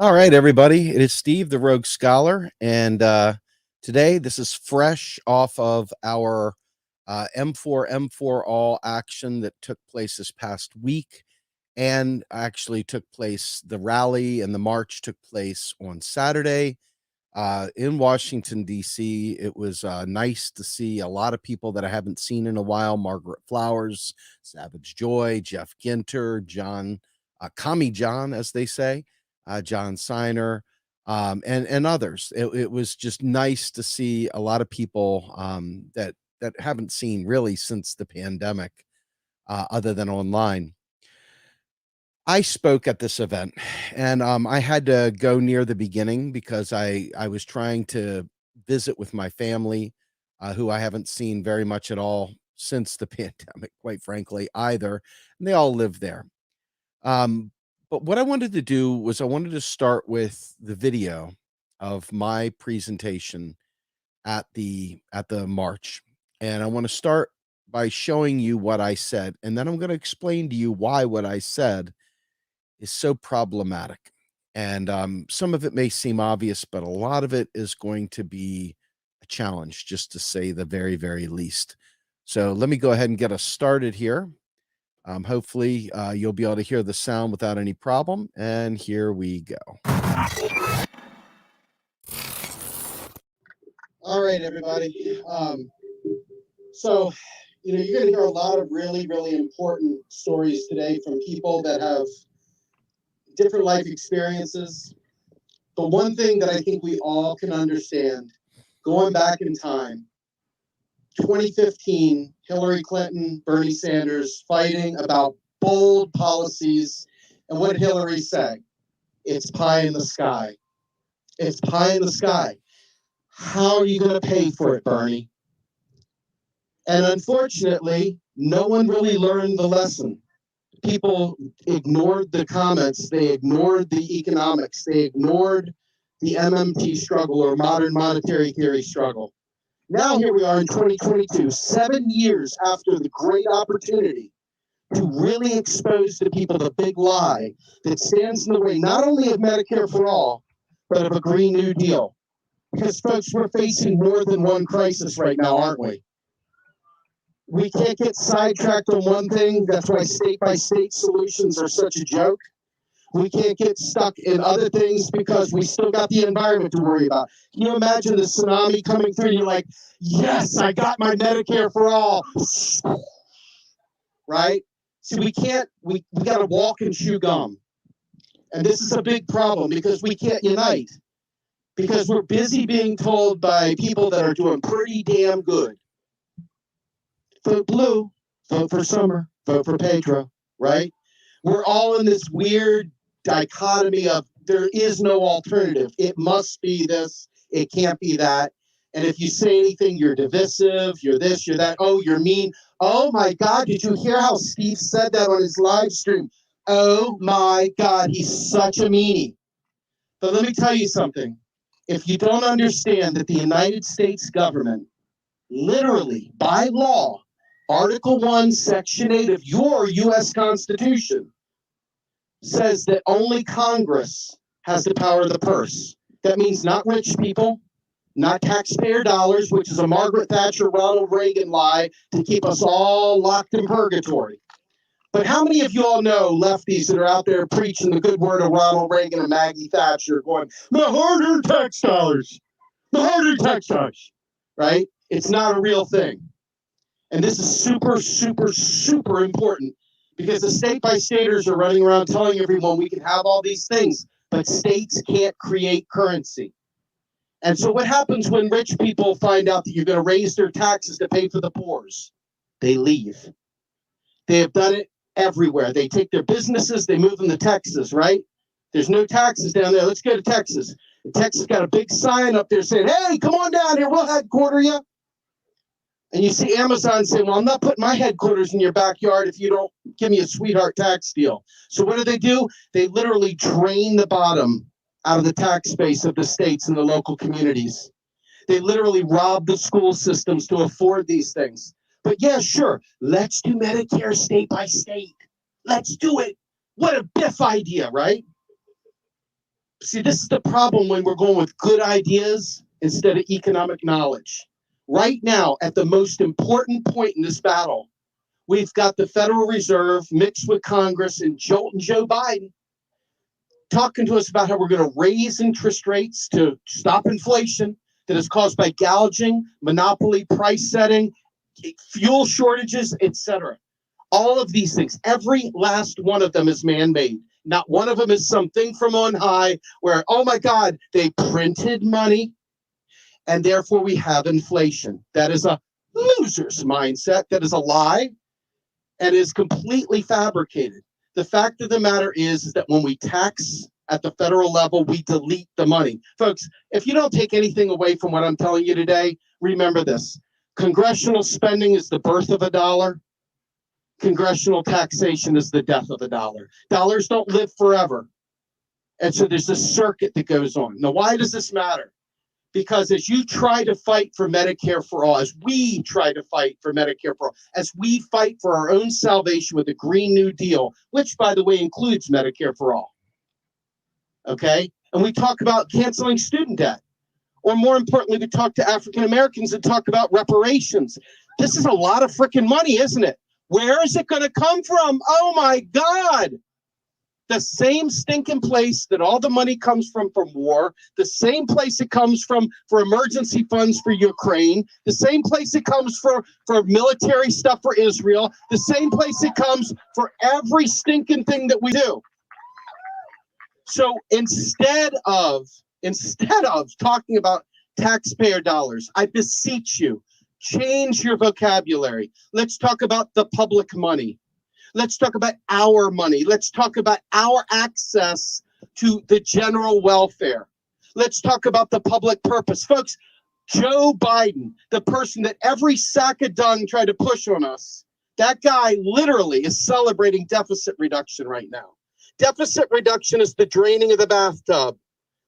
All right, everybody. It is Steve, the Rogue Scholar, and today this is fresh off of our M4 All action that took place this past week, and actually took place. The rally and the march took place on Saturday in Washington D.C. It was nice to see a lot of people that I haven't seen in a while: Margaret Flowers, Savage Joy, Jeff Ginter, John, Kami John, as they say. John Signer, and others. It was just nice to see a lot of people that haven't seen really since the pandemic, other than online. I spoke at this event, and I had to go near the beginning because I was trying to visit with my family, who I haven't seen very much at all since the pandemic, quite frankly, either. And they all live there. Um, but what I wanted to do was I wanted to start with the video of my presentation at the march. And I want to start by showing you what I said, and then I'm going to explain to you why what I said is so problematic. And some of it may seem obvious, but a lot of it is going to be a challenge, just to say the very, very least. So let me go ahead and get us started here. Hopefully, you'll be able to hear the sound without any problem. And here we go. All right, everybody. So, you're going to hear a lot of really, really important stories today from people that have different life experiences. The one thing that I think we all can understand, going back in time, 2015, Hillary Clinton, Bernie Sanders fighting about bold policies. And what did Hillary say? It's pie in the sky. It's pie in the sky. How are you going to pay for it, Bernie? And unfortunately, no one really learned the lesson. People ignored the comments. They ignored the economics. They ignored the MMT struggle, or modern monetary theory struggle. Now here we are in 2022, 7 years after the great opportunity to really expose to people the big lie that stands in the way not only of Medicare for all, but of a Green New Deal. Because, folks, we're facing more than one crisis right now, aren't we? We can't get sidetracked on one thing. That's why state-by-state solutions are such a joke. We can't get stuck in other things because we still got the environment to worry about. Can you imagine the tsunami coming through and you're like, yes, I got my Medicare for all. Right? See, we got to walk and chew gum. And this is a big problem because we can't unite. Because we're busy being told by people that are doing pretty damn good. Vote blue, vote for Summer, vote for Pedro, right? We're all in this weird dichotomy of there is no alternative. It must be this, it can't be that. And if you say anything, you're divisive, you're this, you're that, oh, you're mean. Oh my God, did you hear how Steve said that on his live stream? Oh my God, he's such a meanie. But let me tell you something. If you don't understand that the United States government, literally, by law, Article 1, Section 8 of your U.S. Constitution, says that only Congress has the power of the purse. That means not rich people, not taxpayer dollars, which is a Margaret Thatcher, Ronald Reagan lie to keep us all locked in purgatory. But how many of you all know lefties that are out there preaching the good word of Ronald Reagan and Maggie Thatcher going, the hard-earned tax dollars, the hard-earned tax dollars, right? It's not a real thing. And this is super, super, super important because the state-by-staters are running around telling everyone we can have all these things, but states can't create currency. And so what happens when rich people find out that you're going to raise their taxes to pay for the poor's? They leave. They have done it everywhere. They take their businesses, they move them to Texas, right? There's no taxes down there. Let's go to Texas. And Texas got a big sign up there saying, hey, come on down here. We'll headquarter you. And you see Amazon saying, well, I'm not putting my headquarters in your backyard if you don't give me a sweetheart tax deal. So what do? They literally drain the bottom out of the tax base of the states and the local communities. They literally rob the school systems to afford these things. But yeah, sure, let's do Medicare state by state. Let's do it. What a biff idea, right? See, this is the problem when we're going with good ideas instead of economic knowledge. Right now, at the most important point in this battle, we've got the Federal Reserve mixed with Congress and Joe Biden talking to us about how we're going to raise interest rates to stop inflation that is caused by gouging, monopoly price setting, fuel shortages, etc. All of these things, every last one of them is man-made. Not one of them is something from on high where, oh my God, they printed money and therefore we have inflation. That is a loser's mindset. That is a lie and is completely fabricated. The fact of the matter is that when we tax at the federal level, we delete the money. Folks, if you don't take anything away from what I'm telling you today, remember this. Congressional spending is the birth of a dollar. Congressional taxation is the death of a dollar. Dollars don't live forever. And so there's a circuit that goes on. Now, why does this matter? Because as you try to fight for Medicare for all, as we try to fight for Medicare for all, as we fight for our own salvation with the Green New Deal, which, by the way, includes Medicare for all, okay? And we talk about canceling student debt. Or more importantly, we talk to African Americans and talk about reparations. This is a lot of freaking money, isn't it? Where is it going to come from? Oh, my God. The same stinking place that all the money comes from war, the same place it comes from for emergency funds for Ukraine, the same place it comes for military stuff for Israel, the same place it comes for every stinking thing that we do. So instead of talking about taxpayer dollars, I beseech you, change your vocabulary. Let's talk about the public money. Let's talk about our money. Let's talk about our access to the general welfare. Let's talk about the public purpose. Folks, Joe Biden, the person that every sack of dung tried to push on us, that guy literally is celebrating deficit reduction right now. Deficit reduction is the draining of the bathtub.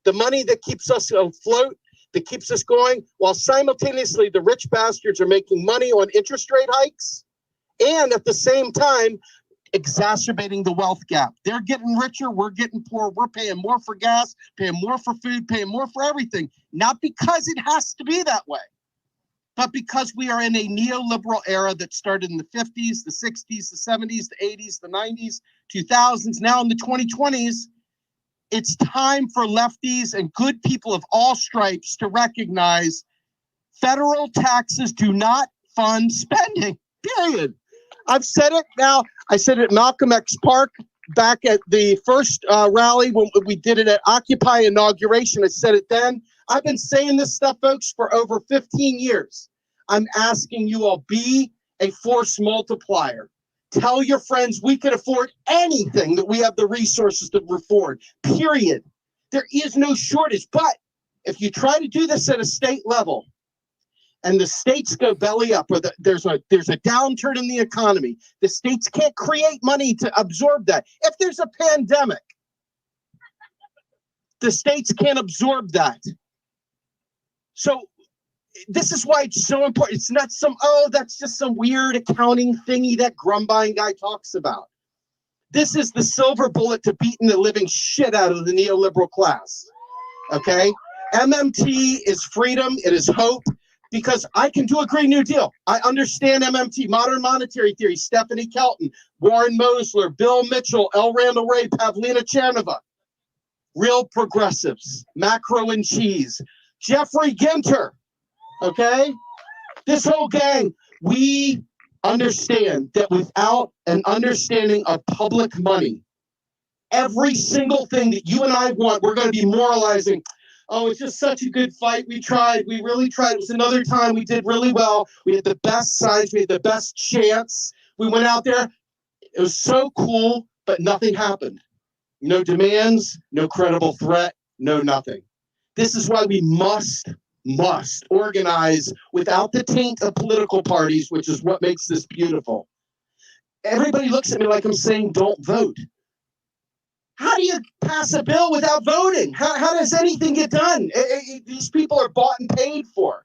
The money that keeps us afloat, that keeps us going, while simultaneously the rich bastards are making money on interest rate hikes. And at the same time, exacerbating the wealth gap. They're getting richer, we're getting poor, we're paying more for gas, paying more for food, paying more for everything. Not because it has to be that way, but because we are in a neoliberal era that started in the 50s, the 60s, the 70s, the 80s, the 90s, 2000s, now in the 2020s. It's time for lefties and good people of all stripes to recognize federal taxes do not fund spending, period. I've said it now. I said it at Malcolm X Park back at the first rally when we did it at Occupy inauguration. I said it then. I've been saying this stuff, folks, for over 15 years. I'm asking you all, be a force multiplier. Tell your friends we can afford anything that we have the resources to afford, period. There is no shortage. But if you try to do this at a state level, and the states go belly up, or there's a downturn in the economy, the states can't create money to absorb that. If there's a pandemic, the states can't absorb that. So this is why it's so important. It's not that's just some weird accounting thingy that Grumbine guy talks about. This is the silver bullet to beating the living shit out of the neoliberal class. Okay? MMT is freedom. It is hope. Because I can do a Green New Deal. I understand MMT, modern monetary theory, Stephanie Kelton, Warren Mosler, Bill Mitchell, L. Randall Wray, Pavlina Tchernova, real progressives, Macro and Cheese, Jeffrey Ginter, okay? This whole gang, we understand that without an understanding of public money, every single thing that you and I want, we're going to be moralizing. Oh, it's just such a good fight. We tried. We really tried. It was another time we did really well. We had the best signs. We had the best chance. We went out there. It was so cool, but nothing happened. No demands, no credible threat, no nothing. This is why we must organize without the taint of political parties, which is what makes this beautiful. Everybody looks at me like I'm saying, don't vote. How do you pass a bill without voting? How does anything get done? These people are bought and paid for.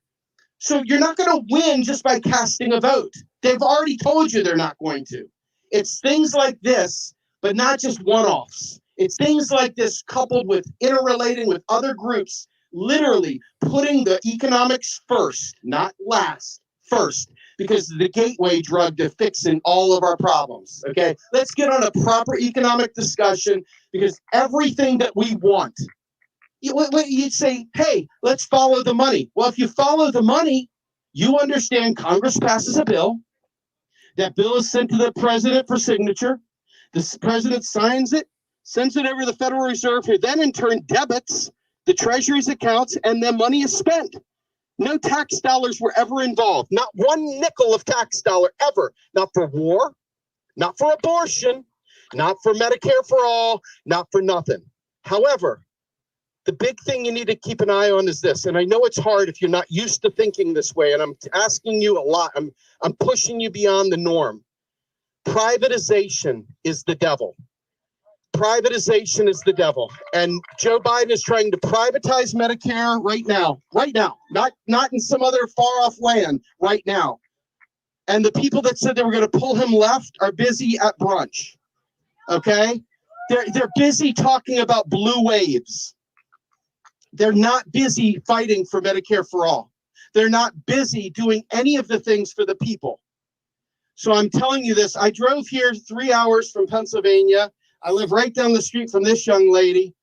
So you're not going to win just by casting a vote. They've already told you they're not going to. It's things like this, but not just one-offs. It's things like this coupled with interrelating with other groups, literally putting the economics first, not last, first, because the gateway drug to fixing all of our problems. Okay, let's get on a proper economic discussion, because everything that we want, you'd say, hey, let's follow the money. Well, if you follow the money, you understand Congress passes a bill. That bill is sent to the president for signature. The president signs it, sends it over to the Federal Reserve, who then in turn debits the Treasury's accounts, and then money is spent. No tax dollars were ever involved. Not one nickel of tax dollar ever. Not for war, not for abortion, not for Medicare for all, not for nothing. However, the big thing you need to keep an eye on is this, and I know it's hard if you're not used to thinking this way, and I'm asking you a lot. I'm pushing you beyond the norm. Privatization is the devil. Privatization is the devil. And Joe Biden is trying to privatize Medicare right now, not in some other far off land, right now. And the people that said they were going to pull him left are busy at brunch. Okay? They're busy talking about blue waves. They're not busy fighting for Medicare for all. They're not busy doing any of the things for the people. So I'm telling you this. I drove here 3 hours from Pennsylvania. I live right down the street from this young lady.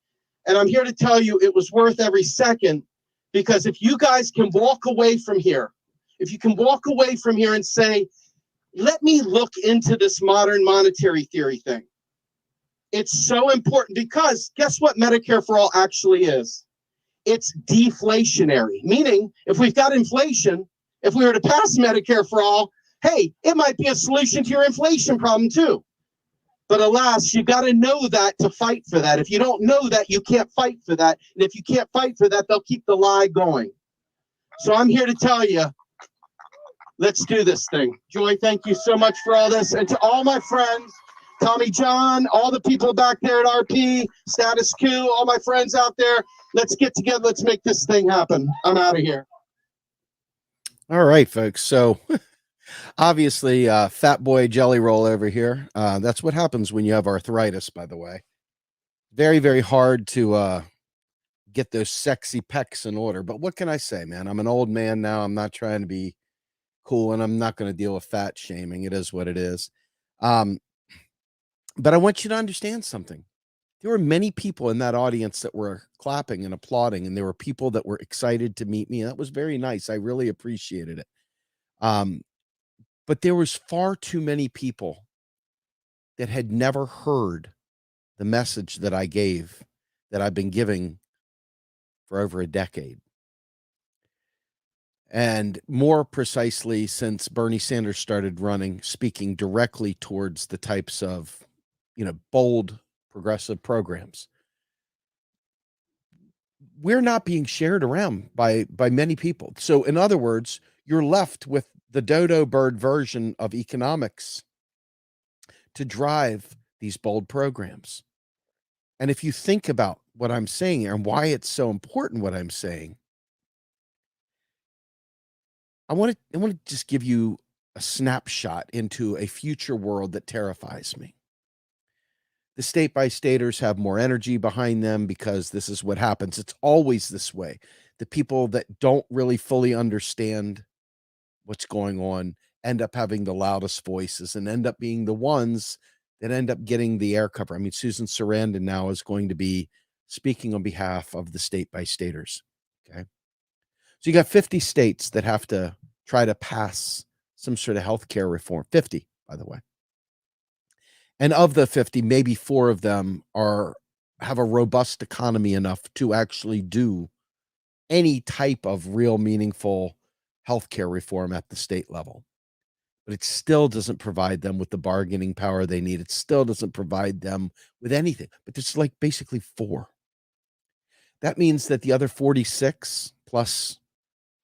And I'm here to tell you it was worth every second, because if you guys can walk away from here, if you can walk away from here and say, let me look into this modern monetary theory thing. It's so important, because guess what Medicare for all actually is? It's deflationary, meaning if we've got inflation, if we were to pass Medicare for all, hey, it might be a solution to your inflation problem too. But alas, you got to know that to fight for that. If you don't know that, you can't fight for that. And if you can't fight for that, they'll keep the lie going. So I'm here to tell you, let's do this thing. Joy, thank you so much for all this. And to all my friends, Tommy John, all the people back there at RP, Status Quo, all my friends out there, let's get together. Let's make this thing happen. I'm out of here. All right, folks. So obviously, fat boy jelly roll over here. That's what happens when you have arthritis, by the way. Very, very hard to get those sexy pecs in order. But what can I say, man? I'm an old man now. I'm not trying to be cool, and I'm not going to deal with fat shaming. It is what it is. But I want you to understand something. There were many people in that audience that were clapping and applauding, and there were people that were excited to meet me. And that was very nice. I really appreciated it. But there was far too many people that had never heard the message that I gave, that I've been giving for over a decade. And more precisely, since Bernie Sanders started running, speaking directly towards the types of, bold progressive programs. We're not being shared around by many people. So in other words, you're left with the dodo bird version of economics to drive these bold programs. And if you think about what I'm saying and why it's so important, what I'm saying, I want to just give you a snapshot into a future world that terrifies me. The state-by-staters have more energy behind them because this is what happens. It's always this way. The people that don't really fully understand what's going on end up having the loudest voices and end up being the ones that end up getting the air cover. I mean, Susan Sarandon now is going to be speaking on behalf of the state-by-staters. Okay. So you got 50 states that have to try to pass some sort of healthcare reform. 50, by the way. And of the 50, maybe 4 of them have a robust economy enough to actually do any type of real meaningful healthcare reform at the state level. But it still doesn't provide them with the bargaining power they need. It still doesn't provide them with anything. But there's like basically 4. That means that the other 46 plus,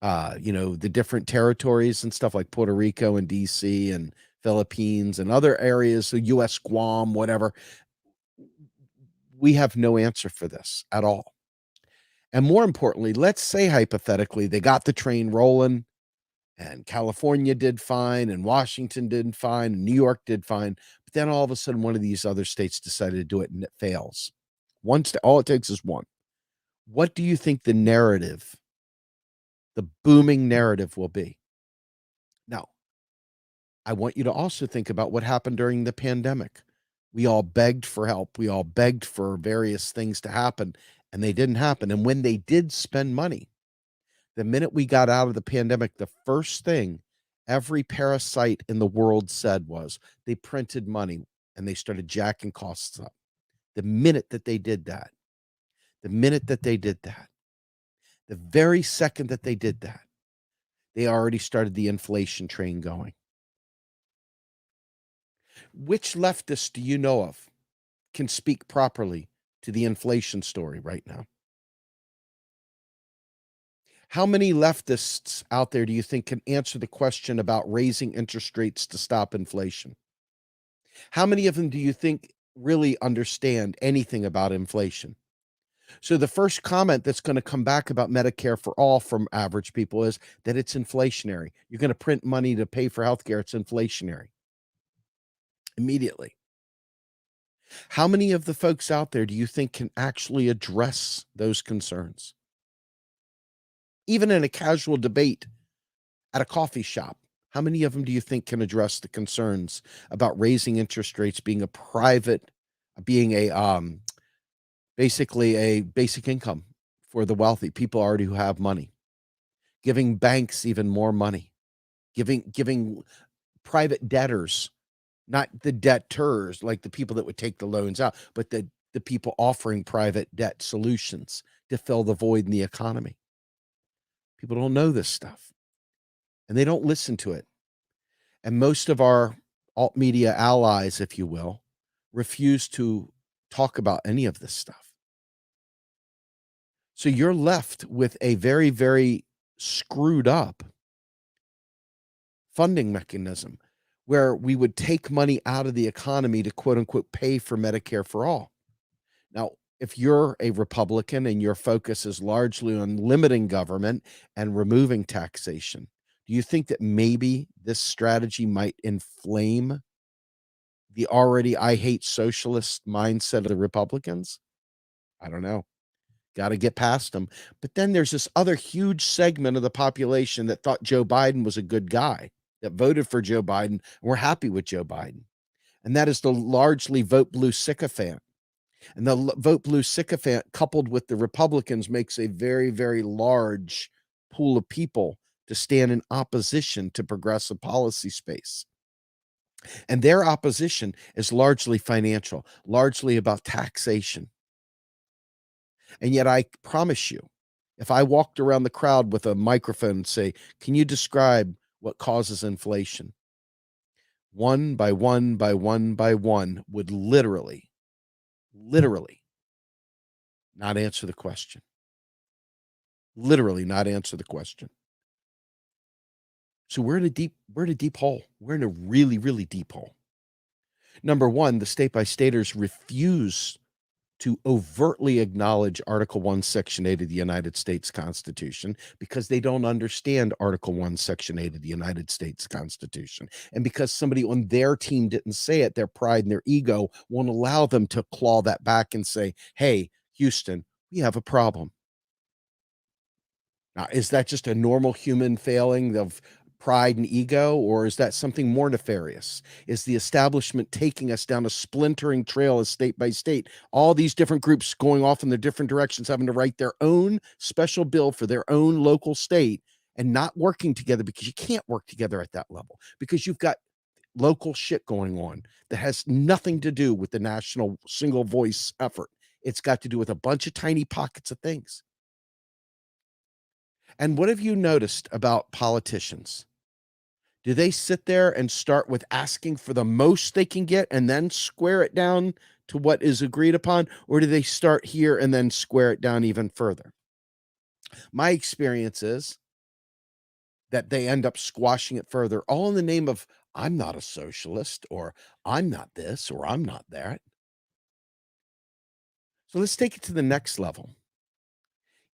the different territories and stuff like Puerto Rico and DC and Philippines and other areas, so U.S., Guam, whatever, we have no answer for this at all. And more importantly, let's say hypothetically they got the train rolling and California did fine and Washington did fine and New York did fine. But then all of a sudden one of these other states decided to do it and it fails. All it takes is one. What do you think the narrative, the booming narrative, will be? Now, I want you to also think about what happened during the pandemic. We all begged for help. We all begged for various things to happen, and they didn't happen. And when they did spend money, the minute we got out of the pandemic, the first thing every parasite in the world said was they printed money and they started jacking costs up. The minute that they did that, the minute that they did that, the very second that they did that, they already started the inflation train going. Which leftist do you know of can speak properly to the inflation story right now? How many leftists out there do you think can answer the question about raising interest rates to stop inflation? How many of them do you think really understand anything about inflation? So the first comment that's going to come back about Medicare for all from average people is that it's inflationary. You're going to print money to pay for healthcare. It's inflationary. Immediately. How many of the folks out there do you think can actually address those concerns? Even in a casual debate at a coffee shop, how many of them do you think can address the concerns about raising interest rates, being a basically a basic income for the wealthy, people already who have money, giving banks even more money, giving private debtors, not the debtors, like the people that would take the loans out, but the people offering private debt solutions to fill the void in the economy. People don't know this stuff, and they don't listen to it. And most of our alt media allies, if you will, refuse to talk about any of this stuff. So you're left with a very, very screwed up funding mechanism where we would take money out of the economy to quote unquote pay for Medicare for all. Now, if you're a Republican and your focus is largely on limiting government and removing taxation, do you think that maybe this strategy might inflame the already I hate socialist mindset of the Republicans? I don't know. Got to get past them. But then there's this other huge segment of the population that thought Joe Biden was a good guy, that voted for Joe Biden, and we're happy with Joe Biden. And that is the largely vote blue sycophant. And the vote blue sycophant coupled with the Republicans makes a very, very large pool of people to stand in opposition to progressive policy space. And their opposition is largely financial, largely about taxation. And yet I promise you, if I walked around the crowd with a microphone and say, can you describe what causes inflation? One by one by one by one would literally not answer the question. Literally not answer the question. So we're in a deep hole. We're in a really, really deep hole. Number one, the state by staters refuse to overtly acknowledge Article 1, Section 8 of the United States Constitution because they don't understand Article 1, Section 8 of the United States Constitution. And because somebody on their team didn't say it, their pride and their ego won't allow them to claw that back and say, hey, Houston, we have a problem. Now, is that just a normal human failing of pride and ego, or is that something more nefarious? Is the establishment taking us down a splintering trail as state by state? All these different groups going off in their different directions, having to write their own special bill for their own local state and not working together, because you can't work together at that level because you've got local shit going on that has nothing to do with the national single voice effort. It's got to do with a bunch of tiny pockets of things. And what have you noticed about politicians? Do they sit there and start with asking for the most they can get and then square it down to what is agreed upon? Or do they start here and then square it down even further? My experience is that they end up squashing it further, all in the name of, I'm not a socialist, or I'm not this, or I'm not that. So let's take it to the next level.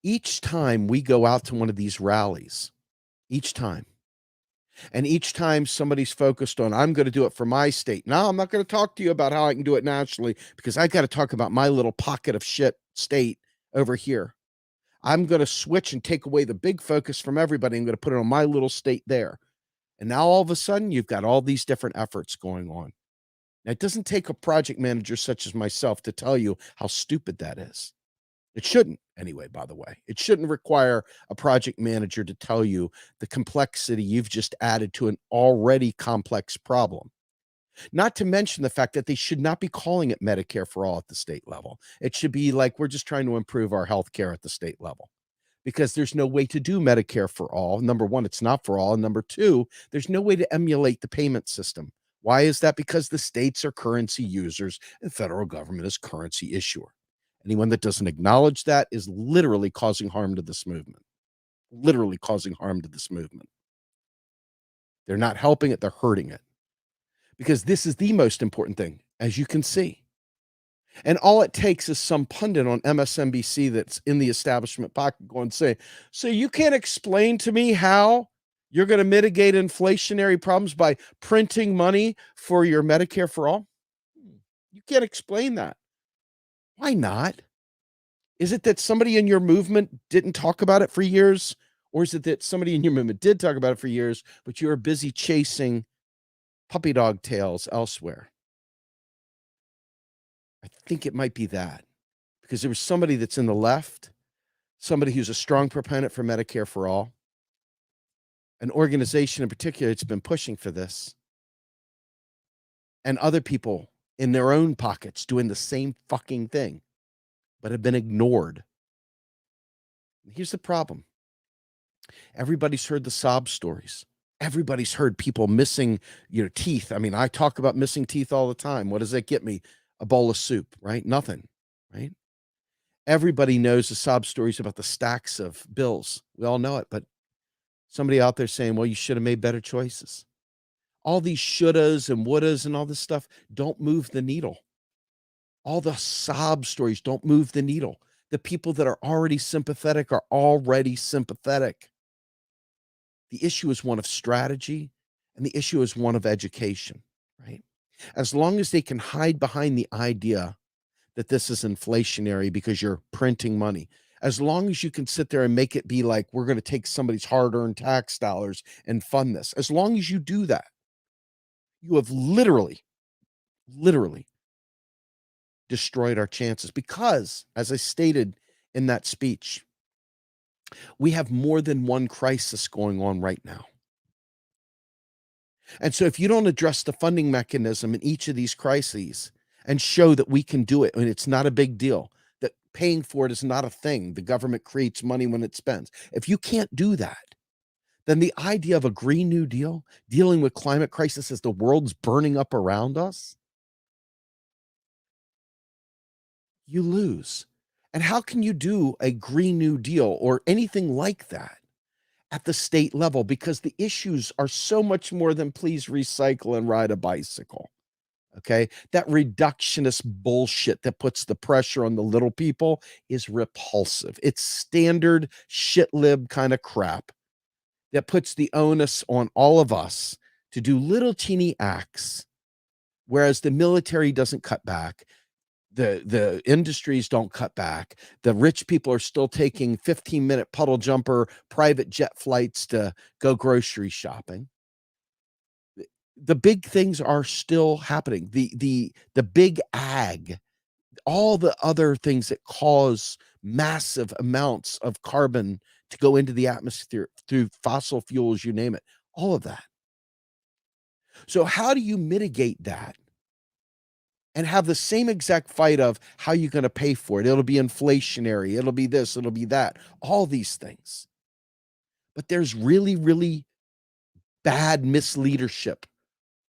Each time we go out to one of these rallies, each time, And each time somebody's focused on, I'm going to do it for my state. No, I'm not going to talk to you about how I can do it nationally because I got to talk about my little pocket of shit state over here. I'm going to switch and take away the big focus from everybody. I'm going to put it on my little state there. And now all of a sudden, you've got all these different efforts going on. Now, it doesn't take a project manager such as myself to tell you how stupid that is. It shouldn't, anyway, by the way. It shouldn't require a project manager to tell you the complexity you've just added to an already complex problem. Not to mention the fact that they should not be calling it Medicare for all at the state level. It should be like, we're just trying to improve our health care at the state level, because there's no way to do Medicare for all. Number one, it's not for all. And number two, there's no way to emulate the payment system. Why is that? Because the states are currency users and the federal government is currency issuer. Anyone that doesn't acknowledge that is literally causing harm to this movement. Literally causing harm to this movement. They're not helping it, they're hurting it. Because this is the most important thing, as you can see. And all it takes is some pundit on MSNBC that's in the establishment pocket going to say, so you can't explain to me how you're going to mitigate inflationary problems by printing money for your Medicare for all? You can't explain that. Why not? Is it that somebody in your movement didn't talk about it for years? Or is it that somebody in your movement did talk about it for years, but you were busy chasing puppy dog tails elsewhere? I think it might be that, because there was somebody that's in the left, somebody who's a strong proponent for Medicare for all, an organization in particular that's been pushing for this, and other people in their own pockets doing the same fucking thing, but have been ignored. Here's the problem. Everybody's heard the sob stories. Everybody's heard people missing, teeth. I mean, I talk about missing teeth all the time. What does that get me? A bowl of soup, right? Nothing, right? Everybody knows the sob stories about the stacks of bills. We all know it, but somebody out there saying, well, you should have made better choices. All these shouldas and wouldas and all this stuff don't move the needle. All the sob stories don't move the needle. The people that are already sympathetic are already sympathetic. The issue is one of strategy, and the issue is one of education, right? As long as they can hide behind the idea that this is inflationary because you're printing money, as long as you can sit there and make it be like, we're going to take somebody's hard-earned tax dollars and fund this, as long as you do that, you have literally destroyed our chances. Because, as I stated in that speech, we have more than one crisis going on right now. And so if you don't address the funding mechanism in each of these crises and show that we can do it, and it's not a big deal, that paying for it is not a thing, the government creates money when it spends. If you can't do that, then the idea of a Green New Deal, dealing with climate crisis as the world's burning up around us, you lose. And how can you do a Green New Deal or anything like that at the state level? Because the issues are so much more than please recycle and ride a bicycle. Okay. That reductionist bullshit that puts the pressure on the little people is repulsive. It's standard shit lib kind of crap that puts the onus on all of us to do little teeny acts, whereas the military doesn't cut back. The industries don't cut back. The rich people are still taking 15-minute puddle jumper private jet flights to go grocery shopping. The big things are still happening. The big ag, all the other things that cause massive amounts of carbon to go into the atmosphere through fossil fuels, you name it, all of that. So how do you mitigate that and have the same exact fight of how you're going to pay for it? It'll be inflationary. It'll be this. It'll be that. All these things. But there's really, really bad misleadership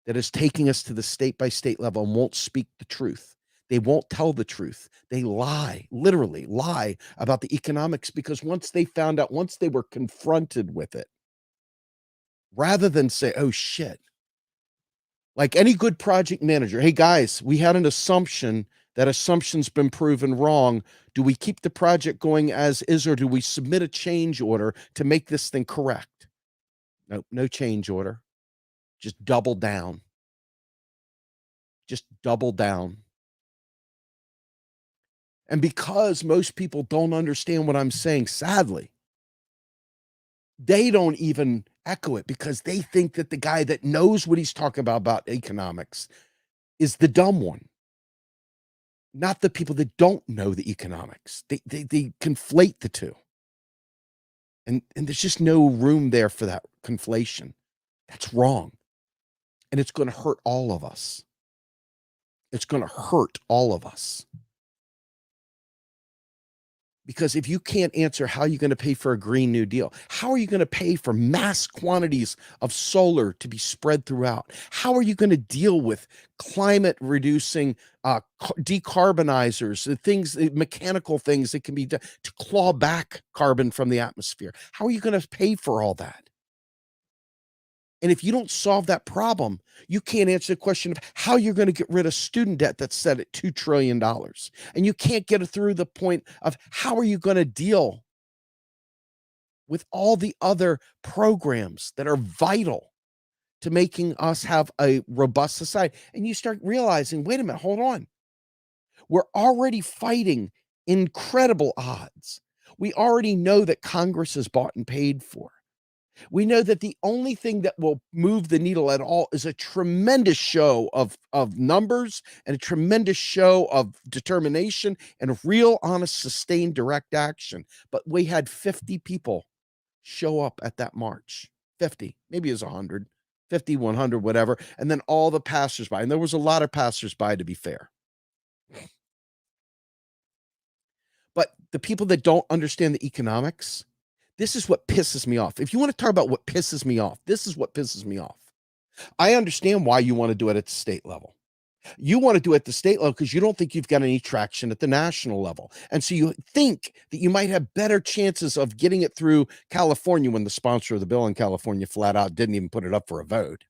that is taking us to the state-by-state level and won't speak the truth. They won't tell the truth. They lie, literally lie about the economics, because once they found out, once they were confronted with it, rather than say, oh, shit, like any good project manager, hey, guys, we had an assumption. That assumption's been proven wrong. Do we keep the project going as is, or do we submit a change order to make this thing correct? Nope, no change order. Just double down. Just double down. And because most people don't understand what I'm saying, sadly, they don't even echo it because they think that the guy that knows what he's talking about economics is the dumb one, not the people that don't know the economics. They conflate the two. And there's just no room there for that conflation. That's wrong. And it's going to hurt all of us. It's going to hurt all of us. Because if you can't answer how you're going to pay for a Green New Deal, how are you going to pay for mass quantities of solar to be spread throughout? How are you going to deal with climate reducing decarbonizers, the things, the mechanical things that can be done to claw back carbon from the atmosphere? How are you going to pay for all that? And if you don't solve that problem, you can't answer the question of how you're going to get rid of student debt that's set at $2 trillion. And you can't get it through the point of how are you going to deal with all the other programs that are vital to making us have a robust society. And you start realizing, wait a minute, hold on. We're already fighting incredible odds. We already know that Congress is bought and paid for. We know that the only thing that will move the needle at all is a tremendous show of numbers and a tremendous show of determination and real, honest, sustained, direct action. But we had 50 people show up at that march. 50, maybe it was 100, 50, 100, whatever. And then all the passersby. And there was a lot of passersby, to be fair. But the people that don't understand the economics, this is what pisses me off. If you want to talk about what pisses me off, this is what pisses me off. I understand why you want to do it at the state level. You want to do it at the state level because you don't think you've got any traction at the national level. And so you think that you might have better chances of getting it through California when the sponsor of the bill in California flat out didn't even put it up for a vote.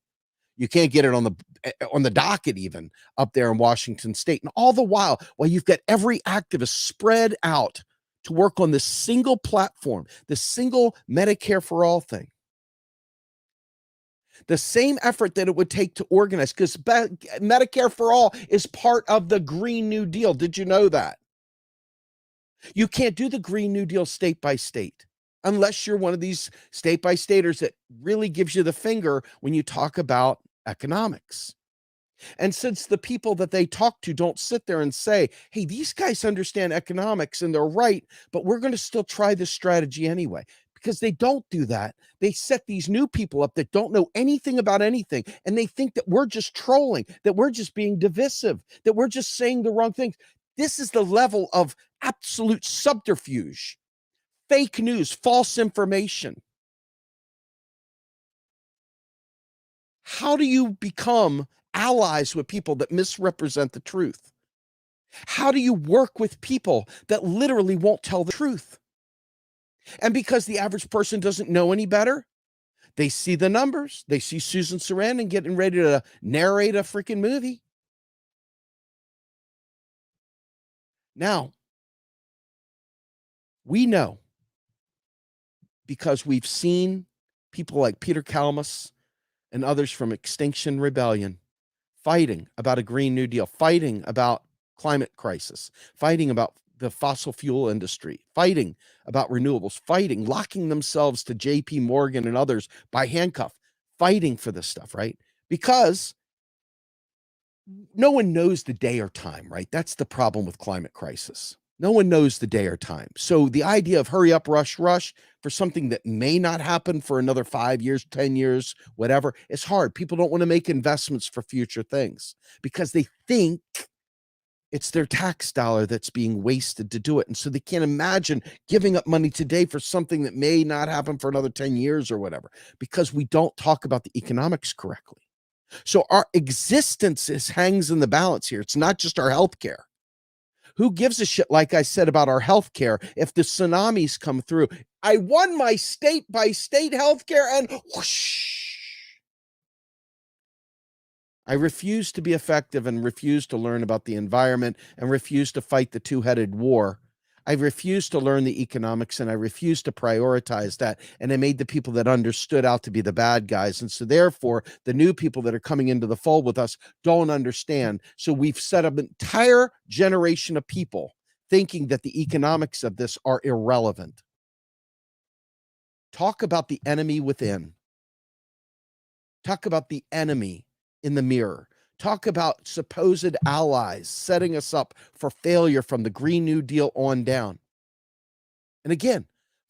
You can't get it on the docket even up there in Washington State. And all the while you've got every activist spread out to work on this single platform, this single Medicare for all thing. The same effort that it would take to organize, because Medicare for all is part of the Green New Deal. Did you know that? You can't do the Green New Deal state by state unless you're one of these state by staters that really gives you the finger when you talk about economics. And since the people that they talk to don't sit there and say, hey, these guys understand economics and they're right, but we're going to still try this strategy anyway, because they don't do that. They set these new people up that don't know anything about anything. And they think that we're just trolling, that we're just being divisive, that we're just saying the wrong things. This is the level of absolute subterfuge, fake news, false information. How do you become allies with people that misrepresent the truth? How do you work with people that literally won't tell the truth? And because the average person doesn't know any better, they see the numbers. They see Susan Sarandon getting ready to narrate a freaking movie. Now, we know, because we've seen people like Peter Kalmus and others from Extinction Rebellion fighting about a Green New Deal, fighting about climate crisis, fighting about the fossil fuel industry, fighting about renewables, fighting, locking themselves to JP Morgan and others by handcuff, fighting for this stuff, right? Because no one knows the day or time, right? That's the problem with climate crisis. No one knows the day or time. So the idea of hurry up, rush for something that may not happen for another 5 years, 10 years, whatever, it's hard. People don't want to make investments for future things because they think it's their tax dollar that's being wasted to do it. And so they can't imagine giving up money today for something that may not happen for another 10 years or whatever, because we don't talk about the economics correctly. So our existence hangs in the balance here. It's not just our health care. Who gives a shit, like I said, about our health care if the tsunamis come through? I won my state by state health care and whoosh. I refuse to be effective and refuse to learn about the environment and refuse to fight the two-headed war. I refused to learn the economics, and I refused to prioritize that. And I made the people that understood out to be the bad guys. And so therefore, the new people that are coming into the fold with us don't understand. So we've set up an entire generation of people thinking that the economics of this are irrelevant. Talk about the enemy within. Talk about the enemy in the mirror. Talk about supposed allies setting us up for failure from the Green New Deal on down. And again,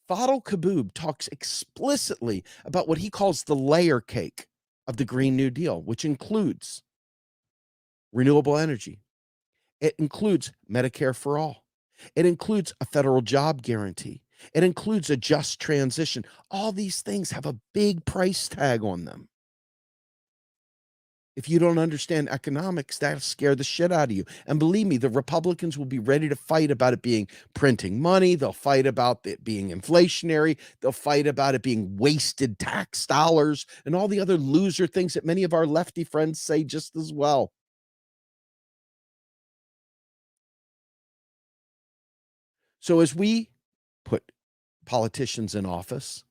Fadl Kaboub talks explicitly about what he calls the layer cake of the Green New Deal, which includes renewable energy. It includes Medicare for all. It includes a federal job guarantee. It includes a just transition. All these things have a big price tag on them. If you don't understand economics, that'll scare the shit out of you. And believe me, the Republicans will be ready to fight about it being printing money. They'll fight about it being inflationary. They'll fight about it being wasted tax dollars and all the other loser things that many of our lefty friends say just as well. So as we put politicians in office,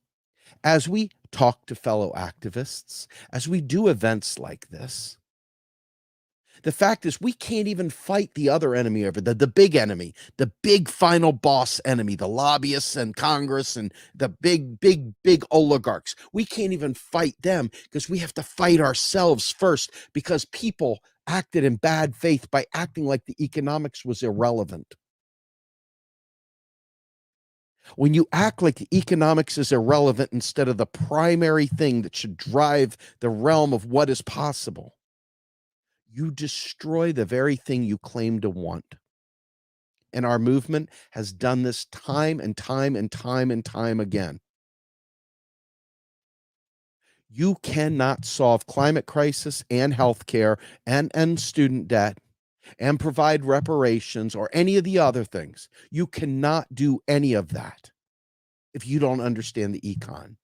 as we talk to fellow activists, as we do events like this, the fact is we can't even fight the other enemy over the big enemy, the big final boss enemy, the lobbyists and Congress and the big oligarchs. We can't even fight them because we have to fight ourselves first, because people acted in bad faith by acting like the economics was irrelevant. When you act like the economics is irrelevant instead of the primary thing that should drive the realm of what is possible, you destroy the very thing you claim to want. And our movement has done this time and time and time and time again. You cannot solve climate crisis and healthcare and end student debt and provide reparations or any of the other things. You cannot do any of that if you don't understand the econ.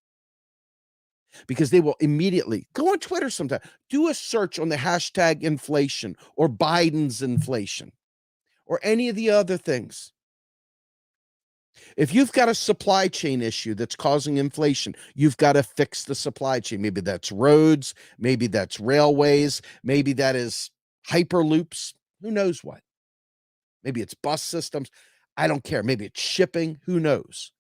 Because they will immediately go on Twitter sometime, do a search on the hashtag inflation or Biden's inflation or any of the other things. If you've got a supply chain issue that's causing inflation, you've got to fix the supply chain. Maybe that's roads, maybe that's railways, maybe that is hyperloops, who knows what. Maybe it's bus systems. I don't care. Maybe it's shipping, who knows.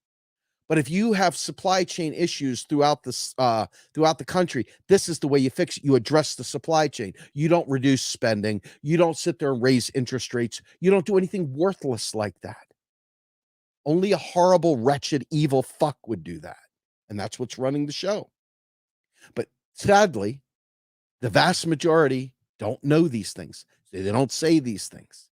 But if you have supply chain issues throughout the country, this is the way you fix it. You address the supply chain. You don't reduce spending. You don't sit there and raise interest rates. You don't do anything worthless like that. Only a horrible, wretched, evil fuck would do that. And that's what's running the show. But sadly, the vast majority don't know these things. They don't say these things.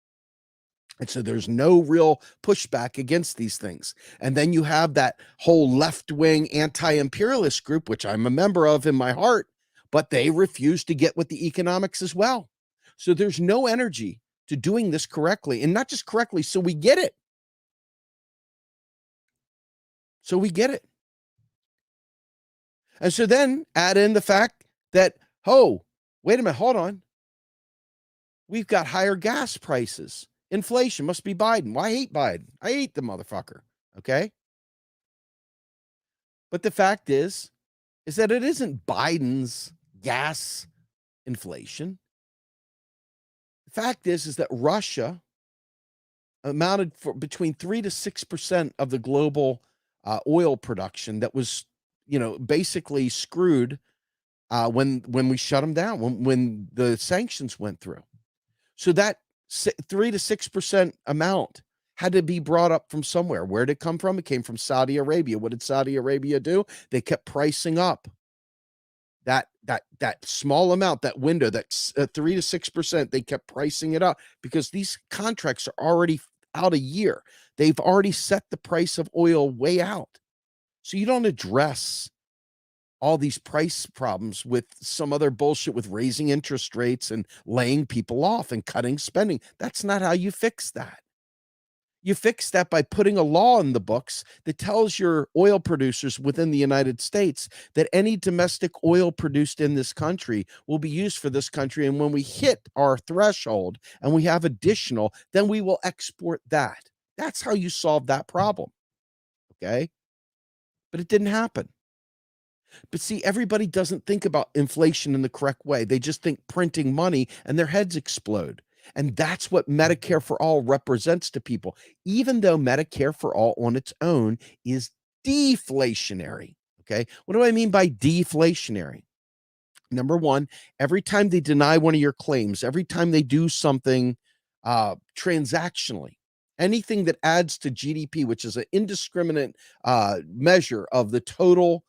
And so there's no real pushback against these things. And then you have that whole left-wing anti-imperialist group, which I'm a member of in my heart, but they refuse to get with the economics as well. So there's no energy to doing this correctly, and not just correctly, so we get it. So we get it. And so then add in the fact that, oh, wait a minute, hold on. We've got higher gas prices. Inflation must be Biden. Well, I hate Biden. I hate the motherfucker. Okay. But the fact is that it isn't Biden's gas inflation. The fact is that Russia amounted for between 3 to 6% of the global oil production that was, basically screwed when we shut them down, when the sanctions went through. So that 3 to 6% amount had to be brought up from somewhere. Where did it come from? It came from Saudi Arabia. What did Saudi Arabia do? They kept pricing up that small amount, that window, that's 3 to 6%. They kept pricing it up because these contracts are already out a year. They've already set the price of oil way out. So you don't address all these price problems with some other bullshit with raising interest rates and laying people off and cutting spending. That's not how you fix that. You fix that by putting a law in the books that tells your oil producers within the United States that any domestic oil produced in this country will be used for this country. And when we hit our threshold and we have additional, then we will export that. That's how you solve that problem. Okay. But it didn't happen. But see, everybody doesn't think about inflation in the correct way. They just think printing money and their heads explode. And that's what Medicare for All represents to people, even though Medicare for All on its own is deflationary. Okay. What do I mean by deflationary? Number one, every time they deny one of your claims, every time they do something transactionally, anything that adds to GDP, which is an indiscriminate measure of the total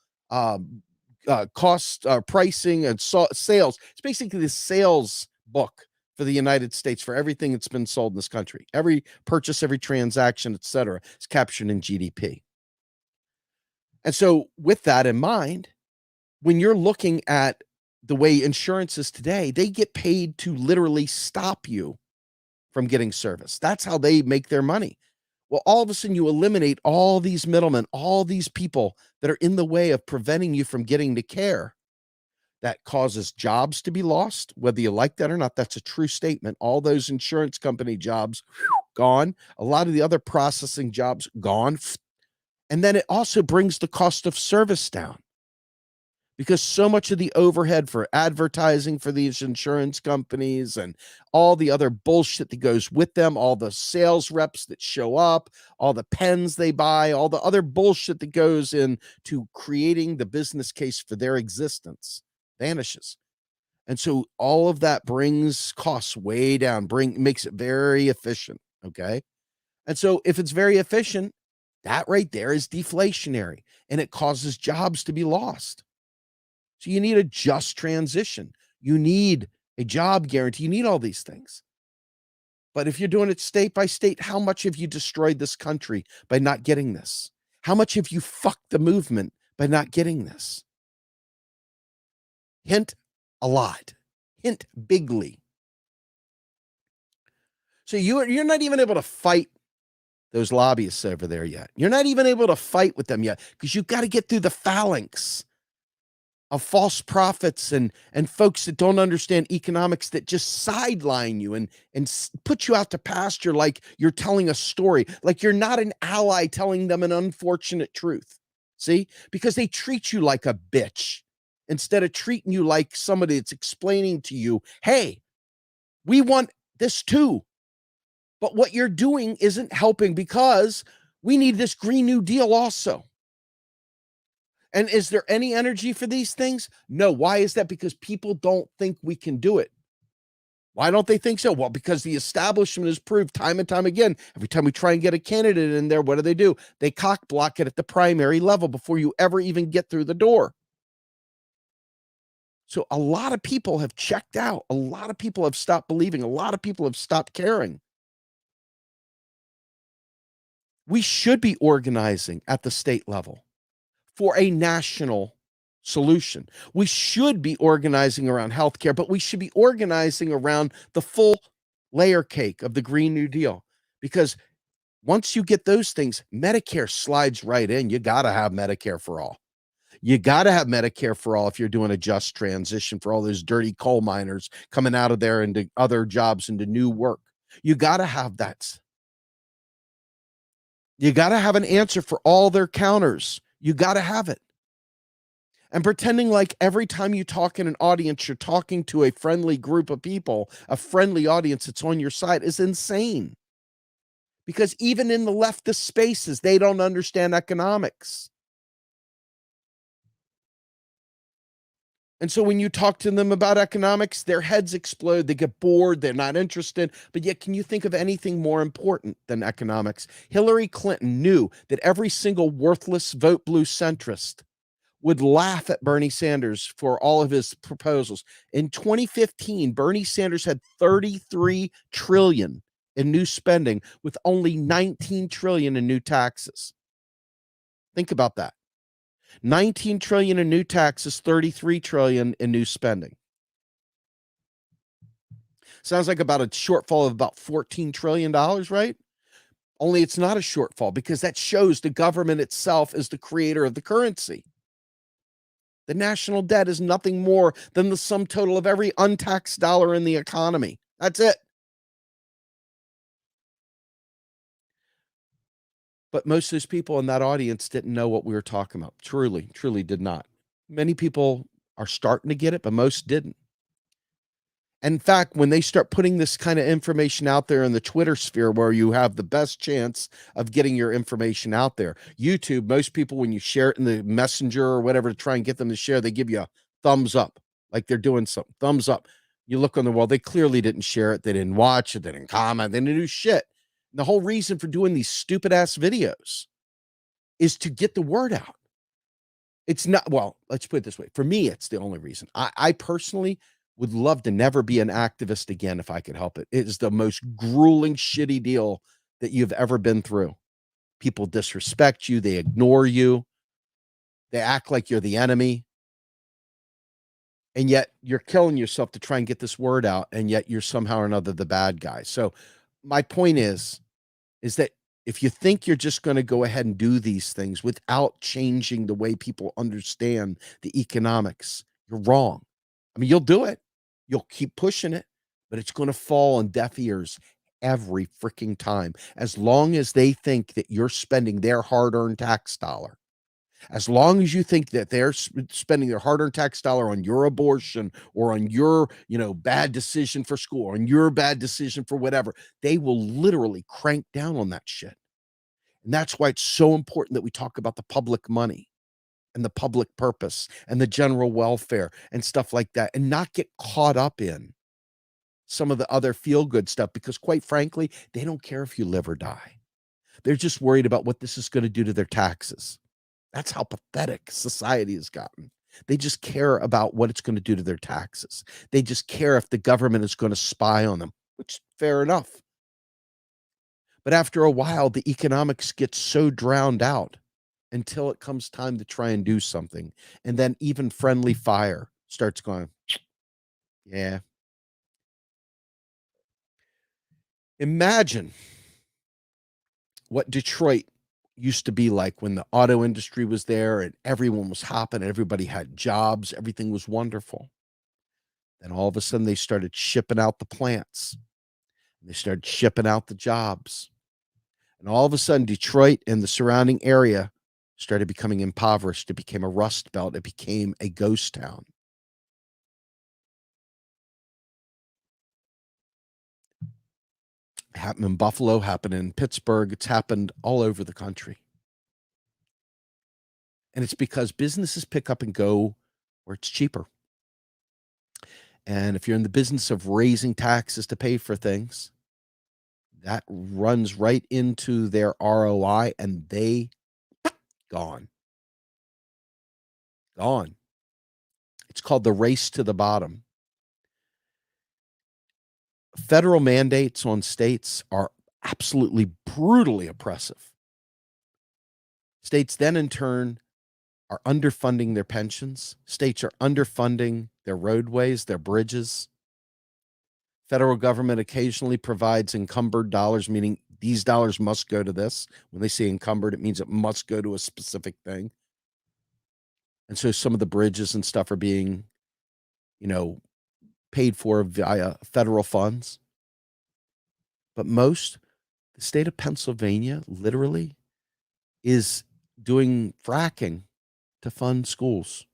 cost, pricing, and sales. It's basically the sales book for the United States for everything that's been sold in this country. Every purchase, every transaction, et cetera, is captured in GDP. And so with that in mind, when you're looking at the way insurance is today, they get paid to literally stop you from getting service. That's how they make their money. Well, all of a sudden you eliminate all these middlemen, all these people that are in the way of preventing you from getting to care. That causes jobs to be lost, whether you like that or not. That's a true statement. All those insurance company jobs gone. A lot of the other processing jobs gone. And then it also brings the cost of service down, because so much of the overhead for advertising for these insurance companies and all the other bullshit that goes with them, all the sales reps that show up, all the pens they buy, all the other bullshit that goes into creating the business case for their existence vanishes. And so all of that brings costs way down, makes it very efficient. Okay. And so if it's very efficient, that right there is deflationary, and it causes jobs to be lost. So you need a just transition. You need a job guarantee. You need all these things. But if you're doing it state by state, how much have you destroyed this country by not getting this? How much have you fucked the movement by not getting this? Hint, a lot. Hint, bigly. So you're not even able to fight those lobbyists over there yet. You're not even able to fight with them yet, because you've got to get through the phalanx of false prophets and folks that don't understand economics, that just sideline you and put you out to pasture like you're telling a story, like you're not an ally telling them an unfortunate truth. See? Because they treat you like a bitch instead of treating you like somebody that's explaining to you, hey, we want this too. But what you're doing isn't helping, because we need this Green New Deal also. And is there any energy for these things? No. Why is that? Because people don't think we can do it. Why don't they think so? Well, because the establishment has proved time and time again, every time we try and get a candidate in there, what do? They cock block it at the primary level before you ever even get through the door. So a lot of people have checked out. A lot of people have stopped believing. A lot of people have stopped caring. We should be organizing at the state level for a national solution. We should be organizing around healthcare, but we should be organizing around the full layer cake of the Green New Deal. Because once you get those things, Medicare slides right in. You got to have Medicare for all. You got to have Medicare for all if you're doing a just transition for all those dirty coal miners coming out of there into other jobs, into new work. You got to have that. You got to have an answer for all their counters. You got to have it. And pretending like every time you talk in an audience, you're talking to a friendly group of people, a friendly audience that's on your side, is insane. Because even in the leftist spaces, they don't understand economics. And so when you talk to them about economics, their heads explode. They get bored. They're not interested. But yet, can you think of anything more important than economics? Hillary Clinton knew that every single worthless vote blue centrist would laugh at Bernie Sanders for all of his proposals. In 2015, Bernie Sanders had 33 trillion in new spending with only 19 trillion in new taxes. Think about that. 19 trillion in new taxes, 33 trillion in new spending. Sounds like about a shortfall of about $14 trillion, right? Only it's not a shortfall, because that shows the government itself is the creator of the currency. The national debt is nothing more than the sum total of every untaxed dollar in the economy. That's it. But most of those people in that audience didn't know what we were talking about. Truly, truly did not. Many people are starting to get it, but most didn't. In fact, when they start putting this kind of information out there in the Twitter sphere where you have the best chance of getting your information out there, YouTube, most people, when you share it in the messenger or whatever to try and get them to share, they give you a thumbs up, like they're doing something. Thumbs up. You look on the wall, they clearly didn't share it. They didn't watch it. They didn't comment. They didn't do shit. And the whole reason for doing these stupid ass videos is to get the word out. It's not, well, let's put it this way. For me, it's the only reason. I personally would love to never be an activist again if I could help it. It is the most grueling, shitty deal that you've ever been through. People disrespect you. They ignore you. They act like you're the enemy. And yet you're killing yourself to try and get this word out. And yet you're somehow or another the bad guy. So my point is that if you think you're just going to go ahead and do these things without changing the way people understand the economics, you're wrong. I mean, you'll do it. You'll keep pushing it, but it's going to fall on deaf ears every freaking time. As long as they think that you're spending their hard-earned tax dollar, as long as you think that they're spending their hard-earned tax dollar on your abortion or on your, bad decision for school or on your bad decision for whatever, they will literally crank down on that shit. And that's why it's so important that we talk about the public money and the public purpose and the general welfare and stuff like that, and not get caught up in some of the other feel-good stuff, because quite frankly, they don't care if you live or die. They're just worried about what this is going to do to their taxes. That's how pathetic society has gotten. They just care about what it's going to do to their taxes. They just care if the government is going to spy on them, which fair enough. But after a while, the economics gets so drowned out until it comes time to try and do something. And then even friendly fire starts going, yeah. Imagine what Detroit used to be like when the auto industry was there and everyone was hopping, everybody had jobs, everything was wonderful. Then all of a sudden they started shipping out the plants. They started shipping out the jobs. And all of a sudden Detroit and the surrounding area started becoming impoverished. It became a rust belt. It became a ghost town. It happened in Buffalo, happened in Pittsburgh. It's happened all over the country. And it's because businesses pick up and go where it's cheaper. And if you're in the business of raising taxes to pay for things, that runs right into their ROI, and they gone. Gone. It's called the race to the bottom. Federal mandates on states are absolutely brutally oppressive. States then in turn are underfunding their pensions. States are underfunding their roadways, their bridges. Federal government occasionally provides encumbered dollars, meaning these dollars must go to this. When they say encumbered, it means it must go to a specific thing. And so some of the bridges and stuff are being, paid for via federal funds. But the state of Pennsylvania literally is doing fracking to fund schools.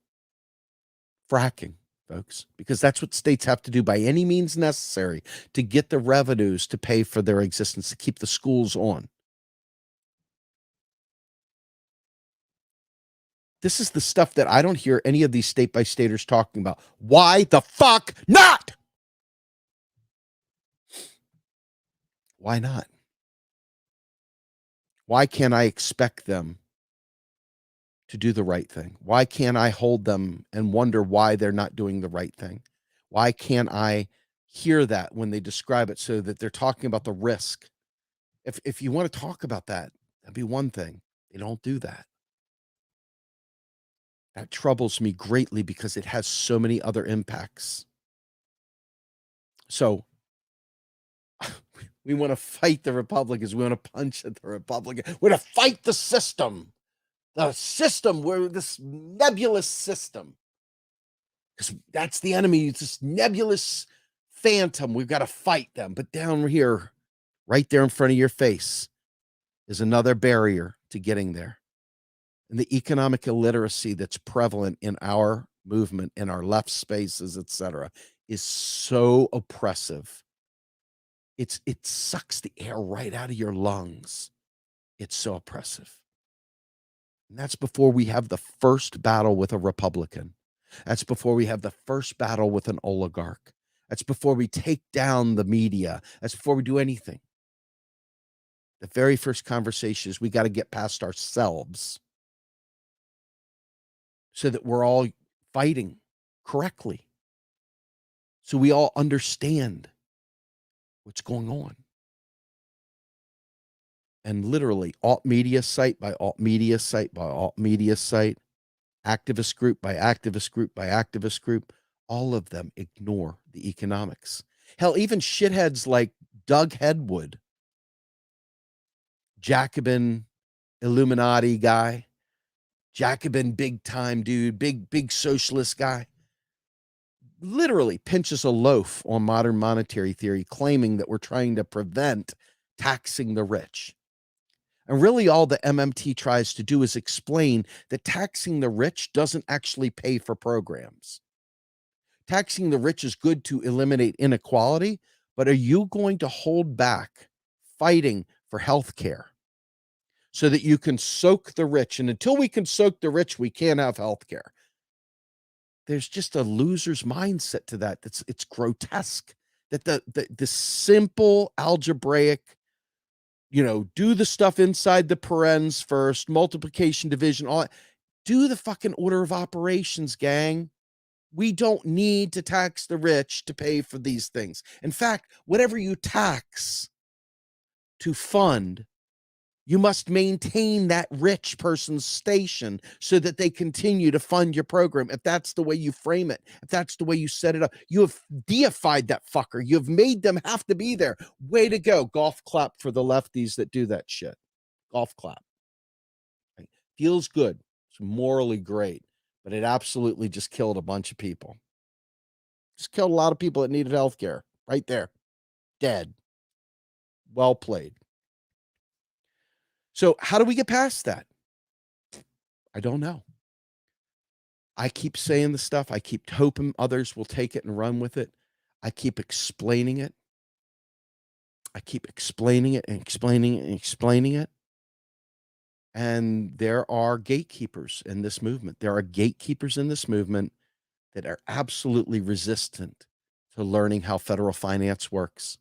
Fracking, folks, because that's what states have to do by any means necessary to get the revenues to pay for their existence, to keep the schools on. This is the stuff that I don't hear any of these state-by-staters talking about. Why the fuck not? Why not? Why can't I expect them to do the right thing? Why can't I hold them and wonder why they're not doing the right thing? Why can't I hear that when they describe it so that they're talking about the risk? If you want to talk about that, that'd be one thing. They don't do that. That troubles me greatly because it has so many other impacts. So we want to fight the Republicans. We want to punch at the Republicans. We're going to fight the system. The system, we're this nebulous system. Because that's the enemy. It's this nebulous phantom. We've got to fight them. But down here, right there in front of your face, is another barrier to getting there. And the economic illiteracy that's prevalent in our movement, in our left spaces, etc., is so oppressive. It sucks the air right out of your lungs. It's so oppressive. And that's before we have the first battle with a Republican. That's before we have the first battle with an oligarch. That's before we take down the media. That's before we do anything. The very first conversation is we got to get past ourselves so that we're all fighting correctly. So we all understand what's going on. And literally, alt media site by alt media site by alt media site, activist group by activist group by activist group, all of them ignore the economics. Hell, even shitheads like Doug Hedwood, Jacobin Illuminati guy, Jacobin big time dude, big socialist guy, literally pinches a loaf on modern monetary theory, claiming that we're trying to prevent taxing the rich. And really all the MMT tries to do is explain that taxing the rich doesn't actually pay for programs. Taxing the rich is good to eliminate inequality, but are you going to hold back fighting for health care so that you can soak the rich? And until we can soak the rich, we can't have health care. There's just a loser's mindset to that. It's grotesque. That the simple algebraic, do the stuff inside the parens first, multiplication, division, all that. Do the fucking order of operations, gang. We don't need to tax the rich to pay for these things. In fact, whatever you tax to fund, you must maintain that rich person's station so that they continue to fund your program. If that's the way you frame it, if that's the way you set it up, you have deified that fucker. You have made them have to be there. Way to go. Golf clap for the lefties that do that shit. Golf clap. Feels good. It's morally great, but it absolutely just killed a bunch of people. Just killed a lot of people that needed health care right there. Dead. Well played. So how do we get past that? I don't know. I keep saying the stuff. I keep hoping others will take it and run with it. I keep explaining it. I keep explaining it and explaining it and explaining it. And there are gatekeepers in this movement. There are gatekeepers in this movement that are absolutely resistant to learning how federal finance works.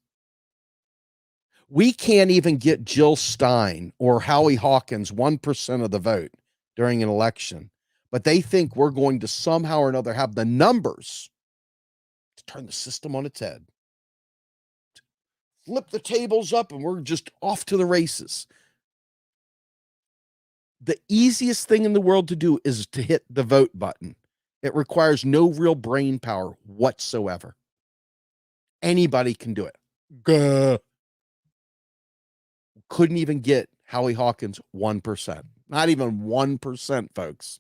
We can't even get Jill Stein or Howie Hawkins 1% of the vote during an election, but they think we're going to somehow or another have the numbers to turn the system on its head. Flip the tables up and we're just off to the races. The easiest thing in the world to do is to hit the vote button. It requires no real brain power whatsoever. Anybody can do it. Gah. Couldn't even get Howie Hawkins 1%. Not even 1%, folks.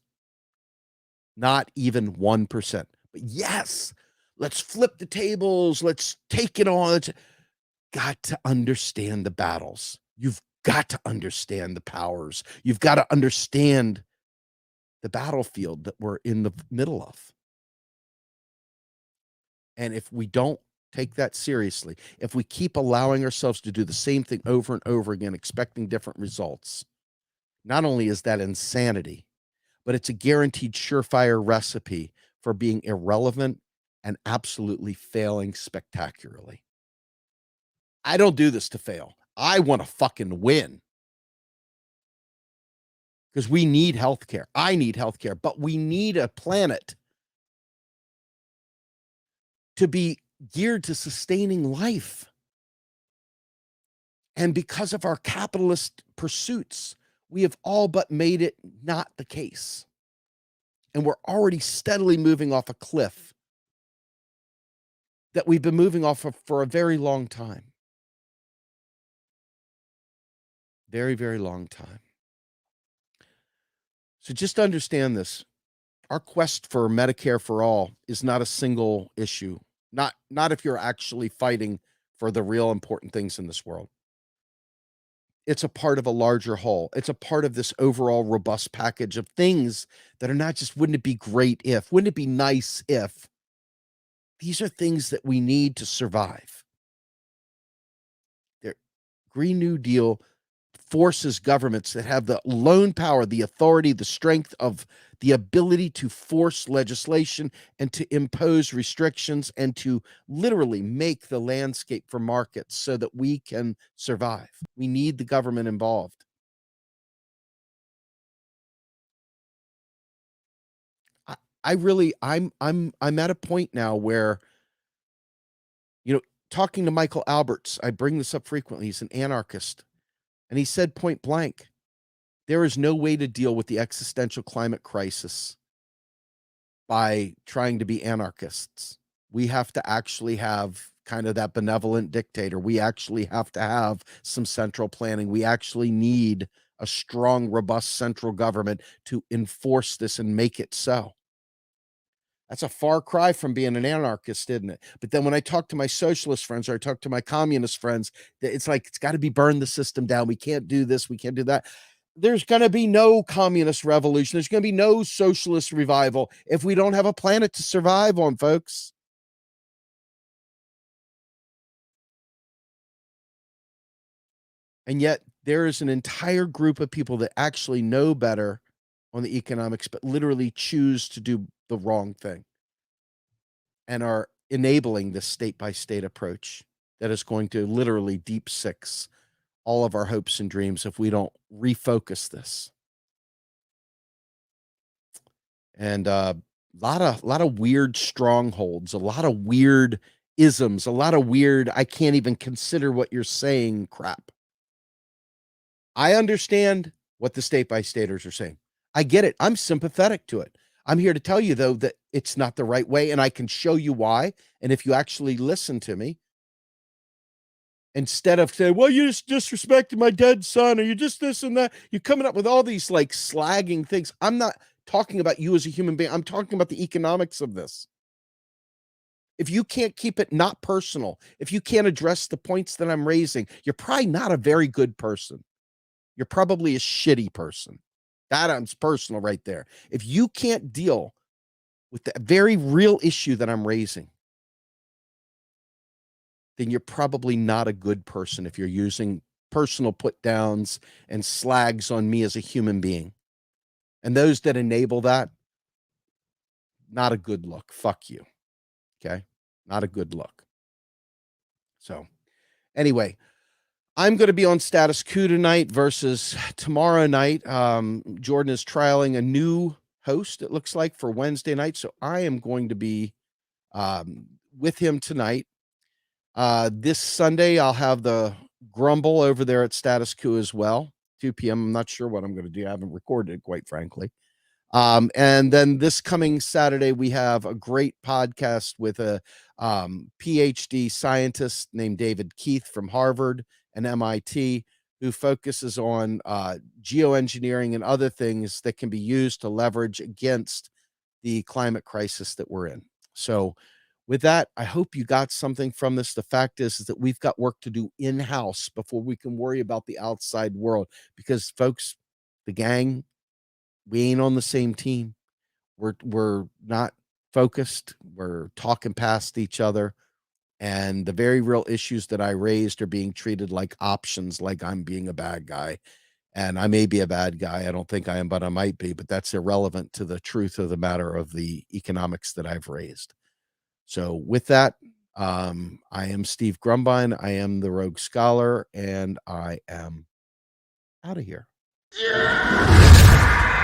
Not even 1%. But yes, let's flip the tables. Let's take it on. Got to understand the battles. You've got to understand the powers. You've got to understand the battlefield that we're in the middle of. And if we don't take that seriously, if we keep allowing ourselves to do the same thing over and over again, expecting different results, not only is that insanity, but it's a guaranteed surefire recipe for being irrelevant and absolutely failing spectacularly. I don't do this to fail. I want to fucking win. Because we need healthcare. I need healthcare, but we need a planet to be geared to sustaining life. And because of our capitalist pursuits, we have all but made it not the case. And we're already steadily moving off a cliff that we've been moving off of for a very long time. Very, very long time. So just understand this. Our quest for Medicare for all is not a single issue. Not if you're actually fighting for the real important things in this world. it's a part of a larger whole. It's a part of this overall robust package of things that are not just, wouldn't it be great if, wouldn't it be nice if? These are things that we need to survive. The Green New Deal forces governments that have the lone power, the authority, the strength of the ability to force legislation and to impose restrictions and to literally make the landscape for markets so that we can survive. We need the government involved. I'm at a point now where, talking to Michael Alberts, I bring this up frequently. He's an anarchist, and he said point blank, there is no way to deal with the existential climate crisis by trying to be anarchists. We have to actually have kind of that benevolent dictator. We actually have to have some central planning. We actually need a strong, robust central government to enforce this and make it so. That's a far cry from being an anarchist, isn't it? But then when I talk to my socialist friends or I talk to my communist friends, it's like, it's got to be burn the system down. We can't do this. We can't do that. There's going to be no communist revolution. There's going to be no socialist revival if we don't have a planet to survive on, folks. And yet there is an entire group of people that actually know better on the economics, but literally choose to do the wrong thing and are enabling this state-by-state approach that is going to literally deep six all of our hopes and dreams if we don't refocus this. And a lot of weird strongholds, a lot of weird isms, a lot of weird, I can't even consider what you're saying crap. I understand what the state-by-staters are saying. I get it. I'm sympathetic to it. I'm here to tell you, though, that it's not the right way, and I can show you why. And if you actually listen to me, instead of saying, well, you just disrespected my dead son, or you just this and that, you're coming up with all these like slagging things. I'm not talking about you as a human being. I'm talking about the economics of this. If you can't keep it not personal, if you can't address the points that I'm raising, you're probably not a very good person. You're probably a shitty person. That's personal right there. If you can't deal with the very real issue that I'm raising, then you're probably not a good person if you're using personal put downs and slags on me as a human being. And those that enable that, not a good look. Fuck you. Okay? Not a good look. So anyway, I'm going to be on Status Quo tonight versus tomorrow night. Jordan is trialing a new host, it looks like, for Wednesday night. So I am going to be with him tonight. This Sunday, I'll have the Grumble over there at Status Quo as well, 2 p.m. I'm not sure what I'm going to do. I haven't recorded it, quite frankly. And then this coming Saturday, we have a great podcast with a PhD scientist named David Keith from Harvard and MIT, who focuses on geoengineering and other things that can be used to leverage against the climate crisis that we're in. So with that, I hope you got something from this. The fact is that we've got work to do in-house before we can worry about the outside world, because folks, the gang, we ain't on the same team. We're not focused. We're talking past each other. And the very real issues that I raised are being treated like options, like I'm being a bad guy. And I may be a bad guy. I don't think I am, but I might be. But that's irrelevant to the truth of the matter of the economics that I've raised. So with that, I am Steve Grumbine. I am the Rogue Scholar, and I am out of here. Yeah.